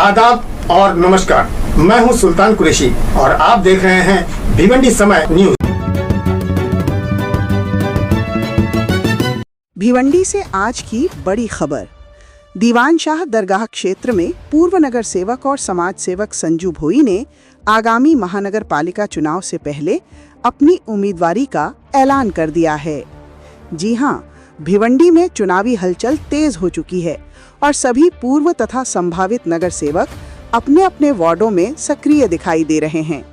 आदाब और नमस्कार। मैं हूं सुल्तान कुरैशी और आप देख रहे हैं भिवंडी समय न्यूज। भिवंडी से आज की बड़ी खबर। दीवान शाह दरगाह क्षेत्र में पूर्व नगर सेवक और समाज सेवक संजू भोई ने आगामी महानगर पालिका चुनाव से पहले अपनी उम्मीदवारी का ऐलान कर दिया है। जी हां, भिवंडी में चुनावी हलचल तेज हो चुकी है और सभी पूर्व तथा संभावित नगर सेवक अपने अपने वार्डों में सक्रिय दिखाई दे रहे हैं।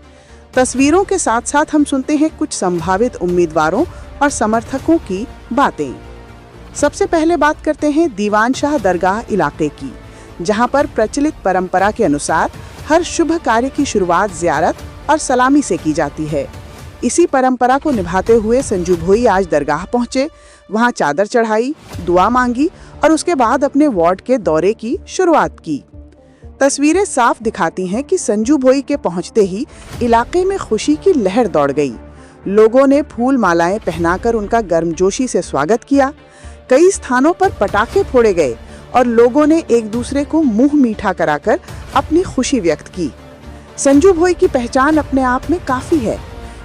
तस्वीरों के साथ साथ हम सुनते हैं कुछ संभावित उम्मीदवारों और समर्थकों की बातें। सबसे पहले बात करते हैं दीवान शाह दरगाह इलाके की, जहां पर प्रचलित परंपरा के अनुसार हर शुभ कार्य की शुरुआत ज़ियारत और सलामी से की जाती है। इसी परंपरा को निभाते हुए संजू भोई आज दरगाह पहुंचे, वहां चादर चढ़ाई, दुआ मांगी और उसके बाद अपने वार्ड के दौरे की शुरुआत की। तस्वीरें साफ दिखाती हैं कि संजू भोई के पहुंचते ही इलाके में खुशी की लहर दौड़ गई। लोगों ने फूल मालाएं पहनाकर उनका गर्मजोशी से स्वागत किया। कई स्थानों पर पटाखे फोड़े गए और लोगों ने एक दूसरे को मुंह मीठा कराकर अपनी खुशी व्यक्त की। संजू भोई की पहचान अपने आप में काफी है,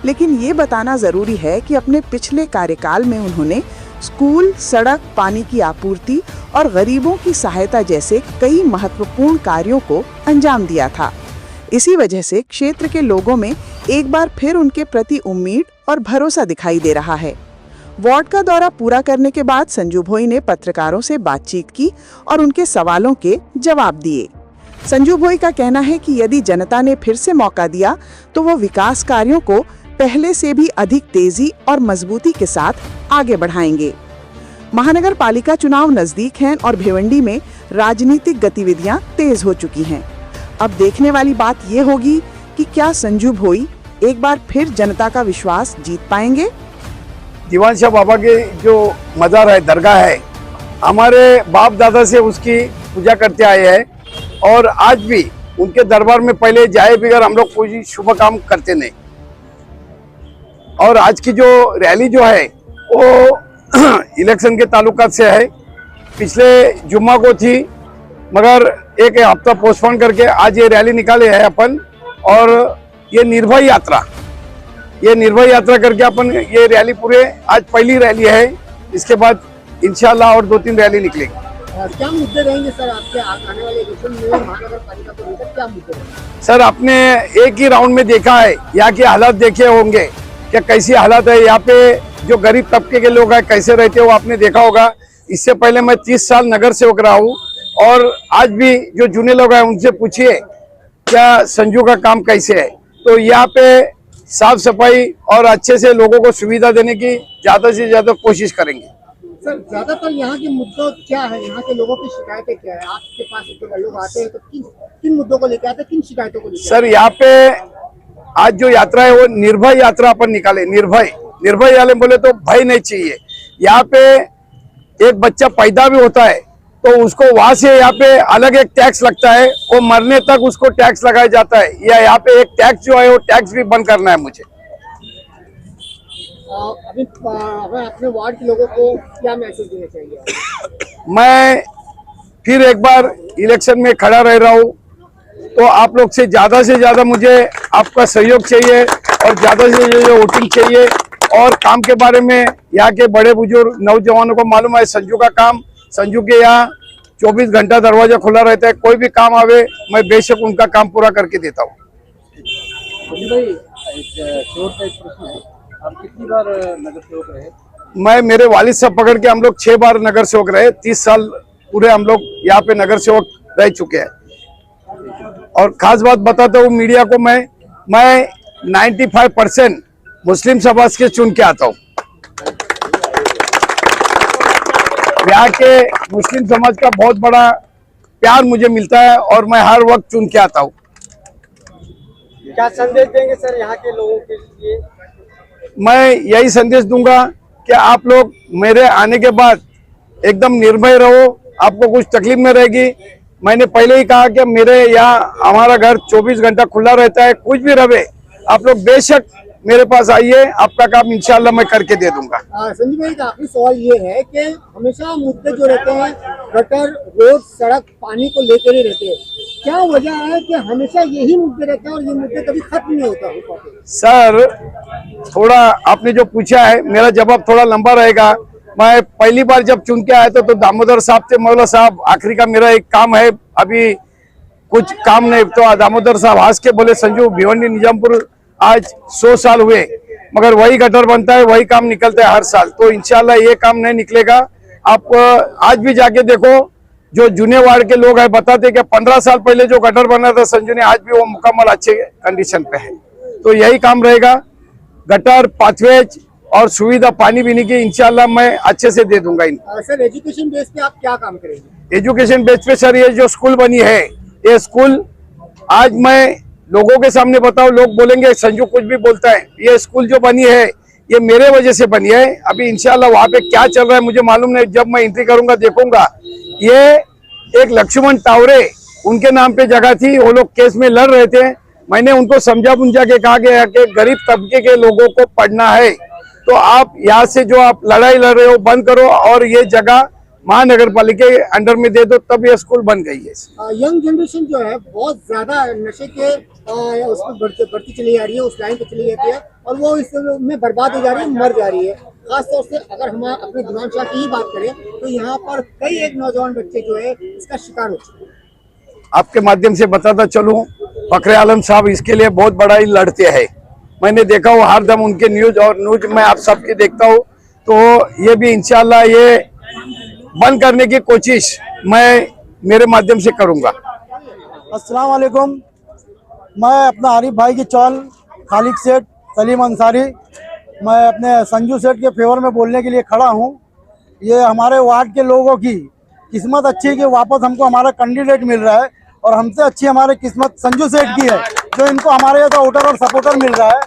लेकिन ये बताना जरूरी है कि अपने पिछले कार्यकाल में उन्होंने स्कूल, सड़क, पानी की आपूर्ति और गरीबों की सहायता जैसे कई महत्वपूर्ण कार्यों को अंजाम दिया था। इसी वजह से क्षेत्र के लोगों में एक बार फिर उनके प्रति उम्मीद और भरोसा दिखाई दे रहा है। वार्ड का दौरा पूरा करने के बाद संजू भोई ने पत्रकारों से बातचीत की और उनके सवालों के जवाब दिए। संजू भोई का कहना है कि यदि जनता ने फिर से मौका दिया तो वो विकास कार्यों को पहले से भी अधिक तेजी और मजबूती के साथ आगे बढ़ाएंगे। महानगर पालिका चुनाव नजदीक हैं और भिवंडी में राजनीतिक गतिविधियां तेज हो चुकी हैं। अब देखने वाली बात ये होगी कि क्या संजू भोई एक बार फिर जनता का विश्वास जीत पाएंगे। दीवान शाह बाबा के जो मज़ार है, दरगाह है, हमारे बाप दादा से उसकी पूजा करते आए हैं और आज भी उनके दरबार में पहले जाए बगैर हम लोग कोई शुभ काम करते नहीं। और आज की जो रैली जो है वो इलेक्शन के ताल्लुकात से है। पिछले जुम्मा को थी, मगर एक हफ्ता पोस्टपोन करके आज ये रैली निकाले है अपन। और ये निर्भय यात्रा करके अपन ये रैली पूरे, आज पहली रैली है। इसके बाद इंशाल्लाह और 2-3 रैली निकलेगी। क्या मुद्दे रहेंगे सर आपके आने वाले इलेक्शन में महानगर पालिका को लेकर? क्या मुद्दे रहेंगे सर? आपने एक ही राउंड में देखा है, यहाँ के हालात देखे होंगे क्या कैसी हालात है। यहाँ पे जो गरीब तबके के लोग हैं कैसे रहते हैं वो आपने देखा होगा। इससे पहले मैं 30 साल नगर सेवक रहा हूँ और आज भी जो जूने लोग हैं उनसे पूछिए क्या संजू का काम कैसे है। तो यहाँ पे साफ सफाई और अच्छे से लोगों को सुविधा देने की ज्यादा से ज्यादा कोशिश करेंगे। सर, ज्यादातर यहाँ के मुद्दों क्या है, यहाँ के लोगों की शिकायतें क्या है? आपके पास लोग आते हैं तो किन मुद्दों को लेकर आते हैं, किन शिकायतों को लेकर? सर, यहाँ पे आज जो यात्रा है वो निर्भय यात्रा अपन निकाले। निर्भय वाले बोले तो भय नहीं चाहिए। यहाँ पे एक बच्चा पैदा भी होता है तो उसको वहां से यहाँ पे अलग एक टैक्स लगता है, वो मरने तक उसको टैक्स लगाया जाता है। या यहाँ पे एक टैक्स जो है वो टैक्स भी बंद करना है मुझे। अभी अपने वार्ड के लोगों को क्या मैसेज देना चाहिए? मैं फिर एक बार इलेक्शन में खड़ा रह रहा हूँ तो आप लोग से ज्यादा मुझे आपका सहयोग चाहिए और ज्यादा से ज्यादा वोटिंग चाहिए। और काम के बारे में यहाँ के बड़े बुजुर्ग नौजवानों को मालूम है संजू का काम। संजू के यहाँ 24 घंटा दरवाजा खुला रहता है, कोई भी काम आवे मैं बेशक उनका काम पूरा करके देता हूँ। आप कितनी बार नगर सेवक रहे? मैं, मेरे वालिद साहब पकड़ के हम लोग 6 बार नगर सेवक रहे। 30 साल पूरे हम लोग यहाँ पे नगर सेवक रह चुके हैं। और खास बात बताता हूँ मीडिया को, मैं 95% मुस्लिम समाज के चुन के आता हूँ। यहाँ के मुस्लिम समाज का बहुत बड़ा प्यार मुझे मिलता है और मैं हर वक्त चुन के आता हूँ। क्या संदेश देंगे सर यहाँ के लोगों के लिए? मैं यही संदेश दूंगा कि आप लोग मेरे आने के बाद एकदम निर्भय रहो, आपको कुछ तकलीफ में रहेगी। मैंने पहले ही कहा कि मेरे यहाँ हमारा घर 24 घंटा खुला रहता है, कुछ भी रहे आप लोग बेशक मेरे पास आइए, आपका काम इंशाल्लाह मैं करके दे दूंगा। संजीव भाई का आखिरी सवाल ये है कि हमेशा मुद्दे जो रहते हैं गटर, रोड, सड़क, पानी को लेकर ही रहते हैं। क्या वजह है कि हमेशा यही मुद्दे रहते हैं और ये मुद्दे कभी खत्म नहीं होता? सर, थोड़ा आपने जो पूछा है मेरा जवाब थोड़ा लंबा रहेगा। मैं पहली बार जब चुन के आया था तो दामोदर साहब थे, मौला साहब आखिरी का मेरा एक काम है, अभी कुछ काम नहीं, तो दामोदर साहब हंस के बोले संजू भिवंडी निजामपुर आज 100 साल हुए मगर वही गटर बनता है, वही काम निकलता है हर साल, तो इंशाल्लाह ये काम नहीं निकलेगा। आप आज भी जाके देखो, जो जूने वार्ड के लोग हैं बताते कि 15 साल पहले जो गटर बना था संजू ने, आज भी वो मुकम्मल अच्छे कंडीशन पे है। तो यही काम रहेगा, गटर, पाथवेज और सुविधा पानी पीने की इंशाल्लाह मैं अच्छे से दे दूंगा इनको। सर, एजुकेशन बेस पे आप क्या काम करेंगे? एजुकेशन बेस पे सर, ये जो स्कूल बनी है, ये स्कूल आज मैं लोगों के सामने बताओ, लोग बोलेंगे संजू कुछ भी बोलता है। ये स्कूल जो बनी है ये मेरे वजह से बनी है। अभी इंशाल्लाह वहाँ पे क्या चल रहा है मुझे मालूम नहीं, जब मैं एंट्री करूंगा देखूंगा। ये एक लक्ष्मण टावरे उनके नाम पे जगह थी, वो लोग केस में लड़ रहे थे, मैंने उनको समझा बुझा के कहा गया कि गरीब तबके के लोगों को पढ़ना है तो आप यहाँ से जो आप लड़ाई लड़ रहे हो बंद करो और ये जगह महानगर पालिका के अंडर में दे दो, तब ये स्कूल बन गई है। यंग जनरेशन जो है बहुत ज्यादा नशे के उसमें बढ़ती चली जा रही है, उस लाइन पे चली जाती है और वो इसमें बर्बाद हो जा रही है, मर जा रही है। खासतौर से अगर हम अपने दीवान शाह की ही बात करें तो यहाँ पर कई एक नौजवान बच्चे जो है इसका शिकार हो चुके हैं। आपके माध्यम से बताता चलूं, फखरे आलम साहब इसके लिए बहुत बड़ा ही लड़ते हैं, मैंने देखा हूँ हर दम उनके न्यूज में आप सबकी देखता हूँ, तो ये भी इंशाल्लाह ये बंद करने की कोशिश मैं मेरे माध्यम से करूंगा। अस्सलाम वालेकुम, मैं अपना आरिफ भाई की चौल खालिद सेठ सलीम अंसारी, मैं अपने संजू सेठ के फेवर में बोलने के लिए खड़ा हूं। ये हमारे वार्ड के लोगों की किस्मत अच्छी है कि वापस हमको हमारा कैंडिडेट मिल रहा है और हमसे अच्छी हमारी किस्मत संजू सेठ की है जो इनको हमारे जैसा वोटर और सपोर्टर मिल रहा है,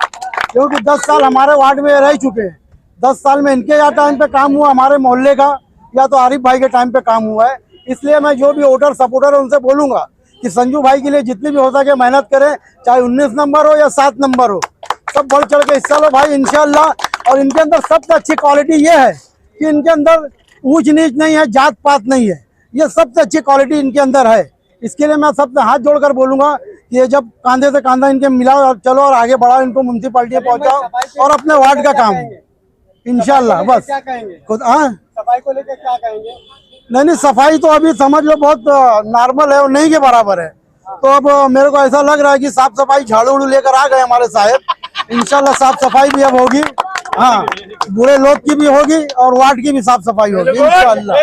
क्योंकि 10 साल हमारे वार्ड में रह चुके हैं। 10 साल में इनके यहाँ टाइम पे काम हुआ हमारे मोहल्ले का, या तो आरिफ भाई के टाइम पे काम हुआ है। इसलिए मैं जो भी वोटर सपोर्टर है उनसे बोलूंगा कि संजू भाई के लिए जितनी भी हो सके मेहनत करें, चाहे 19 नंबर हो या 7 नंबर हो, सब बढ़ चढ़ के हिस्सा लो भाई इंशाल्लाह। और इनके अंदर सबसे अच्छी क्वालिटी ये है कि इनके अंदर ऊंच नीच नहीं है, जात पात नहीं है, ये सबसे अच्छी क्वालिटी इनके अंदर है। इसके लिए मैं सबसे हाथ जोड़कर बोलूंगा कि ये जब कांधे से कांधा इनके मिलाओ और चलो और आगे बढ़ाओ, इनको म्युनिसिपैलिटी पहुंचाओ और अपने वार्ड का काम इंशाल्लाह। बस खुद सफाई को लेकर क्या कहेंगे? नहीं, सफाई तो अभी समझ लो बहुत नॉर्मल है और नहीं के बराबर है। तो अब मेरे को ऐसा लग रहा है कि साफ सफाई झाड़ू उड़ू लेकर आ गए हमारे साहब, इंशाल्लाह साफ सफाई भी अब होगी, हाँ बूढ़े लोग की भी होगी और वार्ड की भी साफ सफाई होगी इंशाल्लाह।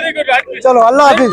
चलो अल्लाह हाफिज।